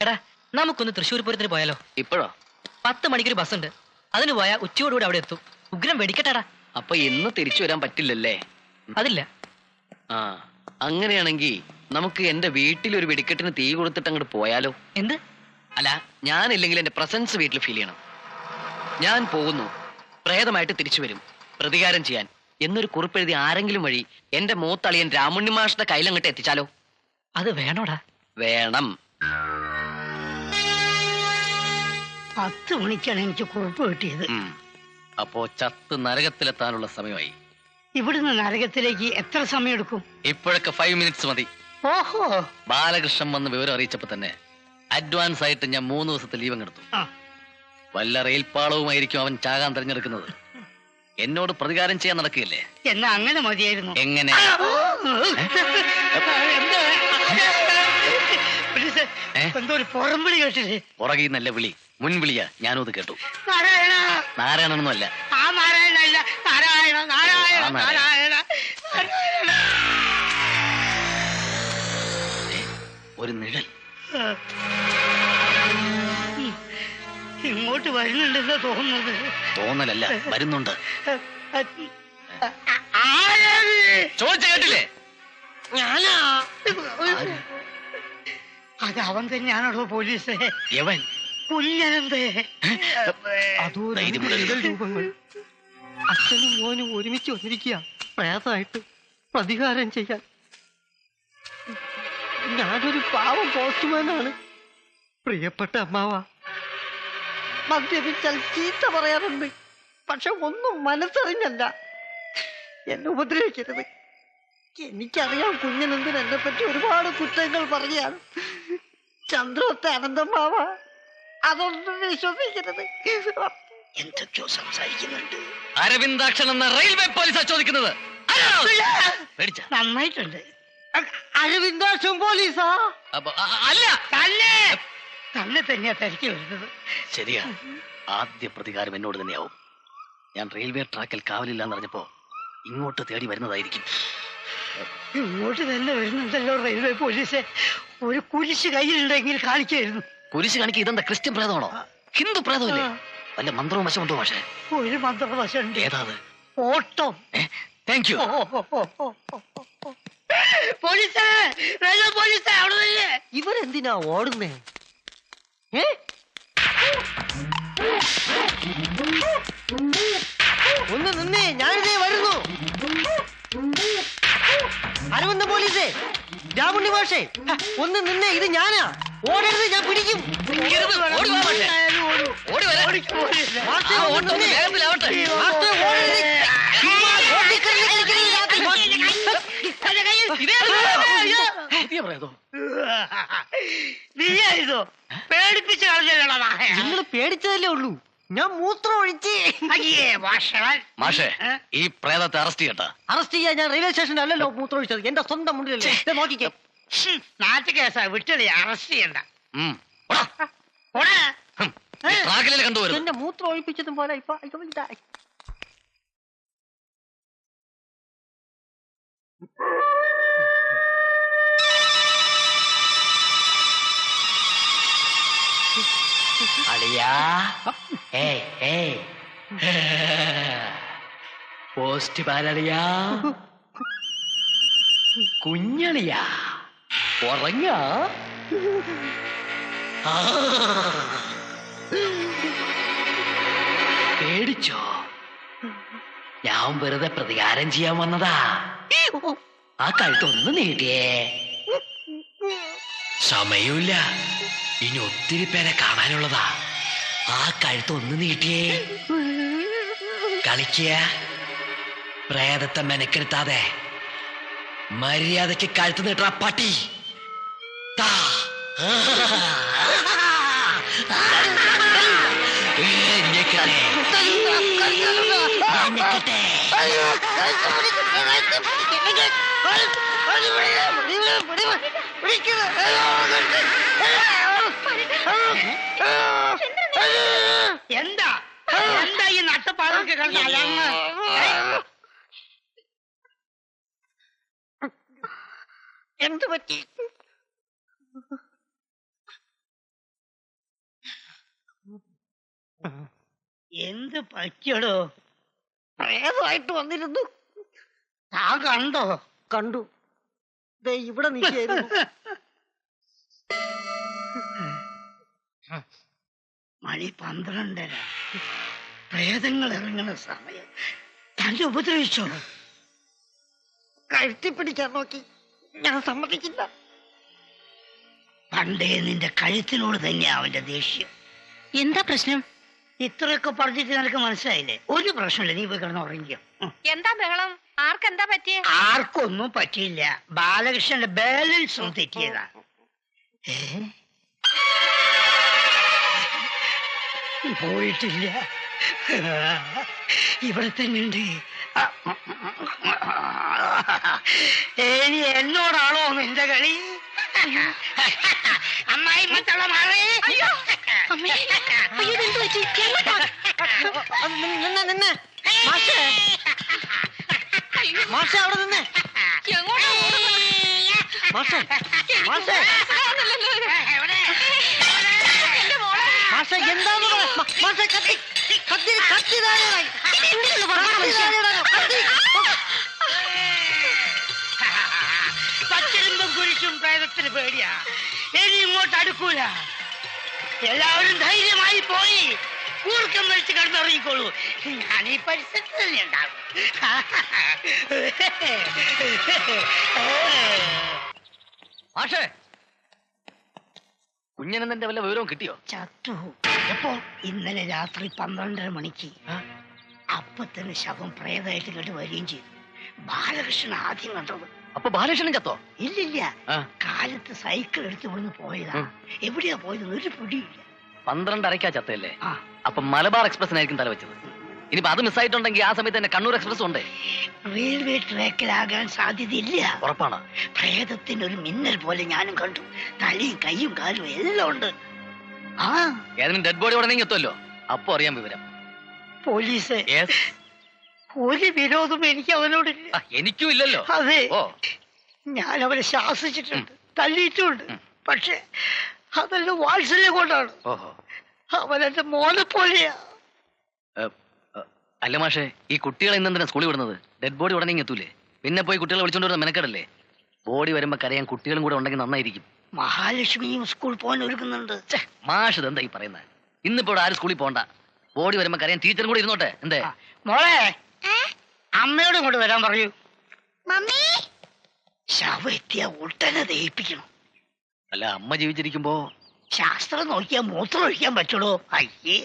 എടാ നമുക്കൊന്ന് തൃശ്ശൂർ പൂരത്തിന് പോയാലോ? ഇപ്പോഴോ? 10 മണിക്കൊരു ബസ് ഉണ്ട്. അതിന് പോയാൽ ഉച്ചയോടുകൂടി അവിടെ എത്തും. ഉഗ്രം വെടിക്കട്ടാടാ. അപ്പൊ ഇന്ന് തിരിച്ചു വരാൻ പറ്റില്ലല്ലേ? അതില്ല. ആ, അങ്ങനെയാണെങ്കിൽ നമുക്ക് എന്റെ വീട്ടിൽ ഒരു വെടിക്കെട്ടിന് തീ കൊടുത്തിട്ട് അങ്ങോട്ട് പോയാലോ? എന്ത്? അല്ല, ഞാനില്ലെങ്കിൽ എന്റെ പ്രസൻസ് വീട്ടിൽ ഫീൽ ചെയ്യണം. ഞാൻ പോകുന്നു, പ്രേതമായിട്ട് തിരിച്ചു വരും, പ്രതികാരം ചെയ്യാൻ എന്നൊരു കുറിപ്പെഴുതി ആരെങ്കിലും വഴി എന്റെ മൂത്തളിയൻ രാമുണ്ണി മാഷിന്റെ കയ്യിലങ്ങോട്ട് എത്തിച്ചാലോ? അത് വേണോടാ. വേണം. 10 മണിക്കാണ് എനിക്ക് കുറിപ്പ് കിട്ടിയത്. അപ്പോ ചത്ത് നരകത്തിലെത്താനുള്ള സമയമായി. ഇവിടുന്ന് നരകത്തിലേക്ക് എത്ര സമയം എടുക്കും? ഇപ്പോഴൊക്കെ 5 മിനിറ്റ്സ് മതി. ഓഹോ. ബാലകൃഷ്ണൻ വന്ന് വിവരം അറിയിച്ചപ്പോ തന്നെ അഡ്വാൻസ് ആയിട്ട് ഞാൻ 3 ദിവസത്തെ ലീവ് അങ്ങെടുത്തു. വല്ല റെയിൽപാളവുമായിരിക്കും അവൻ ചാകാൻ തിരഞ്ഞെടുക്കുന്നത്. എന്നോട് പ്രതികാരം ചെയ്യാൻ നടക്കുകയല്ലേ? എന്നാ അങ്ങനെ മതിയായിരുന്നു. എങ്ങനെ? എന്തോ ഒരു പുറംവിളി കേട്ടില്ലേ? പുറകിൽ നല്ല വിളി, മുൻവിളിയാ. ഞാനും അത് കേട്ടു. നാരായണ. നാരായണനൊന്നും അല്ല. ആ നാരായണ അല്ല. നാരായണ നാരായണ നാരായണ. ഒരു നിഴൽ ഇങ്ങോട്ട് വരുന്നുണ്ടെന്ന് തോന്നുന്നത്. തോന്നലല്ല, വരുന്നുണ്ട്. ചോദിച്ച കേട്ടില്ലേ? ഞാനാ. അത് അവൻ തന്നെയാണോ പോലീസ്? എവൻ? കുഞ്ഞനന്തേ. രൂപങ്ങൾ അച്ഛനും മോനും ഒരുമിച്ച് വന്നിരിക്കുക, പ്രേതമായിട്ട് പ്രതികാരം ചെയ്യാൻ. ഞാനൊരു പാവം പോസ്റ്റ്മാനാണ്. പ്രിയപ്പെട്ട അമ്മാവ, മദ്യപിച്ചാൽ ചീത്ത പറയാറുണ്ട്, പക്ഷെ ഒന്നും മനസ്സറിഞ്ഞല്ല. എന്നെ ഉപദ്രവിക്കരുത്. എനിക്കറിയാം കുഞ്ഞനന്ദൻ എന്നെ പറ്റി ഒരുപാട് കുറ്റങ്ങൾ പറയാൻ. ചന്ദ്രത്തെ അനന്തമാവ, അതൊന്നും വിശ്വസിക്കരുത്. എന്തൊക്കെയോ സംസാരിക്കുന്നുണ്ട്. അരവിന്ദാക്ഷൻ എന്ന റെയിൽവേ പോലീസാ ചോദിക്കുന്നത്. നന്നായിട്ടുണ്ട്. അരവിന്ദാക്ഷൻ പോലീസാ? അല്ല, തന്നെ തന്നെയാ തിരക്കി വരുന്നത്. ശരിയാ. ആദ്യ പ്രതികാരം എന്നോട് തന്നെയാവും. ഞാൻ റെയിൽവേ ട്രാക്കിൽ കാവലില്ലാന്ന് പറഞ്ഞപ്പോ ഇങ്ങോട്ട് തേടി വരുന്നതായിരിക്കും. ഇങ്ങോട്ട് തന്നെ വരുന്നുണ്ടല്ലോ റെയിൽവേ പോലീസ്. ഒരു കുരിശ് കയ്യിലുണ്ടെങ്കിൽ കാണിക്കായിരുന്നു. കുരിശ് കാണിക്കുക? ഇതെന്താ ക്രിസ്ത്യൻ പ്രേതമാണോ? ഹിന്ദു പ്രേതമല്ലേ? വല്ല മന്ത്രവും വശമുണ്ടോ? പക്ഷേ ഒരു മന്ത്രവശമുണ്ട്. ഏതാത്? ഓട്ടം. Thank you. Police, railway police, അവിടെ തന്നെ. ഇവരെന്തിനാ ഓടുന്നേ? ഒന്ന് നിന്നേ, ഞാനിതേ വരുന്നു. അരവിന്ദ പോലീസേ, രാമുണ്ണി മാഷേ, ഒന്ന് നിന്നേ, ഇത് ഞാനാ. ഓടരുത്, ഞാൻ പിടിക്കും. നീയായിരുന്നോ? പേടിപ്പിച്ച് കളഞ്ഞല്ലോടാ. നിങ്ങൾ പേടിച്ചതല്ലേ ഉള്ളൂ, ഞാൻ മൂത്രം ഒഴിച്ച്. മാഷേ, ഈ പ്രേതത്തെ അറസ്റ്റ് ചെയ്യട്ടാ? അറസ്റ്റ് ചെയ്യാൻ ഞാൻ റെയിൽവേ സ്റ്റേഷനിൽ അല്ലല്ലോ മൂത്രം ഒഴിച്ചത്, എന്റെ സ്വന്തം മുണ്ടിലല്ലേ. നോക്കിക്കേ, നാട്ടുകേസാ, വിട്ടത്. അറസ്റ്റ് ചെയ്യണ്ട. ട്രാക്കിലെ കണ്ടുവരും. എന്റെ മൂത്രം ഒഴിപ്പിച്ചതും പോലെ ഇപ്പൊ ഇതായി. അളിയാ, പോസ്റ്റ് പാലളിയാ, കുഞ്ഞളിയാ, ഉറങ്ങ. പേടിച്ചോ? ഞാൻ വെറുതെ പ്രതികാരം ചെയ്യാൻ വന്നതാ. ആ കഴുത്തൊന്ന് നീട്ടിയേ. സമയമില്ല, ഇനി ഒത്തിരി പേരെ കാണാനുള്ളതാ. ആ കഴുത്തൊന്ന് നീട്ടിയേ. കളിക്കുക, പ്രേതത്തെ മെനക്കെടുത്താതെ മര്യാദയ്ക്ക് കഴുത്ത് നീട്ടാ പട്ടി. എന്താ എന്താ ഈ നട്ടപ്പാടൊക്കെ കണ്ടാ? എന്ത് പറ്റി? എന്ത് പറ്റിയടോ? പ്രേതമായിട്ട് വന്നിരുന്നു. താൻ കണ്ടോ? കണ്ടു. ദേ ഇവിടെ നിൽക്കായിരുന്നു. മണി 12:30. പ്രേതങ്ങൾ ഇറങ്ങുന്ന സമയം. തന്നെ ഉപദ്രവിച്ചോ? കഴുത്തിപ്പിടിക്കാൻ നോക്കി. ഞാൻ സമ്മതിക്കില്ല. പണ്ടേ നിന്റെ കഴുത്തിനോട് തന്നെയാ അവന്റെ ദേഷ്യം. എന്താ പ്രശ്നം? ഇത്രയൊക്കെ പറഞ്ഞിട്ട് നിനക്ക് മനസ്സിലായില്ലേ? ഒരു പ്രശ്നമില്ല, നീ പോയി കിടന്ന് ഉറങ്ങിക്കോ. എന്താ ബഹളം? ആർക്കെന്താ പറ്റിയേ? ആർക്കൊന്നും പറ്റിയില്ല. ബാലകൃഷ്ണന്റെ ബാലൻസും തെറ്റിയതാ. പോയിട്ടില്ല, ഇവിടെ തന്നെ ഉണ്ട്. ഇനി എന്നോടാണോ നിന്റെ കളി? അമ്മായി മറ്റുള്ള മാറി. നിന്നെ മാഷേ, മാഷേ അവിടെ നിന്നെ. മാഷേ, മാഷേ, മാഷേ എന്താന്ന് പറ. മാഷേ കത്തി കത്തി കത്തി താഴെ. പച്ചിരുമ്പും കുരിശും പ്രേതത്തിന് പേടിയാ. ഇനി ഇങ്ങോട്ട് അടുക്കൂല. എല്ലാവരും ധൈര്യമായി പോയി കൂർക്കം വലിച്ച് കിടന്നിറങ്ങിക്കോളൂ. ഞാൻ ഈ പരിസരത്ത് തന്നെ ഉണ്ടാകും. മാഷേ, കുഞ്ഞനന്ദന്റെ വല്ല വിവരവും കിട്ടിയോ? ചത്തു. എപ്പോ? ഇന്നലെ രാത്രി 12:30 മണിക്ക്. അപ്പൊ തന്നെ ശവം പ്രേതമായിട്ട് ഇങ്ങോട്ട് വരികയും ചെയ്തു. ബാലകൃഷ്ണൻ ആദ്യം കണ്ടത്. അപ്പൊ ബാലകൃഷ്ണൻ ചത്തോ? ഇല്ലില്ല, ആ. കാലത്ത് സൈക്കിൾ എടുത്ത് ഇവിടുന്ന് പോയതാ. എവിടെയാ പോയത് ഒരു പിടിയില്ല. 12:30 ചത്തല്ലേ? ആ, അപ്പൊ മലബാർ എക്സ്പ്രസിനായിരിക്കും തല വെച്ചത്. ഇനിയിപ്പോ അത് മിസ്സായിട്ടുണ്ടെങ്കിൽ ആ സമയത്ത് തന്നെ കണ്ണൂർ എക്സ്പ്രസ് ഉണ്ട്. റെയിൽവേ ട്രാക്കിലാകാൻ സാധ്യതയില്ല. ഉറപ്പാണ്. പ്രേതത്തിന് ഒരു മിന്നൽ പോലെ ഞാനും കണ്ടു. തലയും കൈയും കാലും എല്ലാം ഉണ്ട്. ആ, ഏതെങ്കിലും ഡെഡ് ബോഡി ഉടനെ എത്തുമല്ലോ, അപ്പൊ അറിയാൻ വിവരം. Police Yes. ഒരു വിരോധം എനിക്ക് അവനോടില്ല. ആ, എനിക്കും ഇല്ലല്ലോ. അതെ, ഓ, ഞാൻ അവനെ ശാസിച്ചിട്ടുണ്ട്, തല്ലിയിട്ടുണ്ട്. പക്ഷെ അതെല്ലാം വാത്സല്യം കൊണ്ടാണ്. ഓഹോ. അവനെന്റെ മോനെ പോലെയാ. അല്ല മാഷേ, ഈ കുട്ടികളെ ഇന്നെന്തിനാ സ്കൂളിൽ വിടുന്നത്? ഡെഡ് ബോഡി ഉടനെ എത്തൂലേ? പിന്നെ പോയി കുട്ടികളെ വിളിച്ചോണ്ട് വരുന്ന മെനക്കെടല്ലേ? ബോഡി വരുമ്പോ കരയാൻ കുട്ടികളും കൂടെ ഉണ്ടെങ്കിൽ നന്നായിരിക്കും. മഹാലക്ഷ്മിയും സ്കൂൾ പോകാൻ ഒരുക്കുന്നുണ്ട്. മാഷ് ഇതെന്താ ഈ പറയുന്നത്? ഇന്നിപ്പോ ഇവിടെ ആരും സ്കൂളിൽ പോണ്ട. ബോഡി വരുമ്പോ കരയാൻ ടീച്ചറും കൂടെ ഇരുന്നോട്ടെ. എന്തേ? മോളെ, അമ്മയോട് ഇങ്ങോട്ട് വരാൻ പറയൂ. മമ്മി, ശവം എത്തിയ ഉടനെ ദഹിപ്പിക്കണം. അല്ല, അമ്മ ജീവിച്ചിരിക്കുമ്പോ ശാസ്ത്രം നോക്കിയാൽ മൂത്രം ഒഴിക്കാൻ പറ്റുള്ളൂ. അയ്യേ.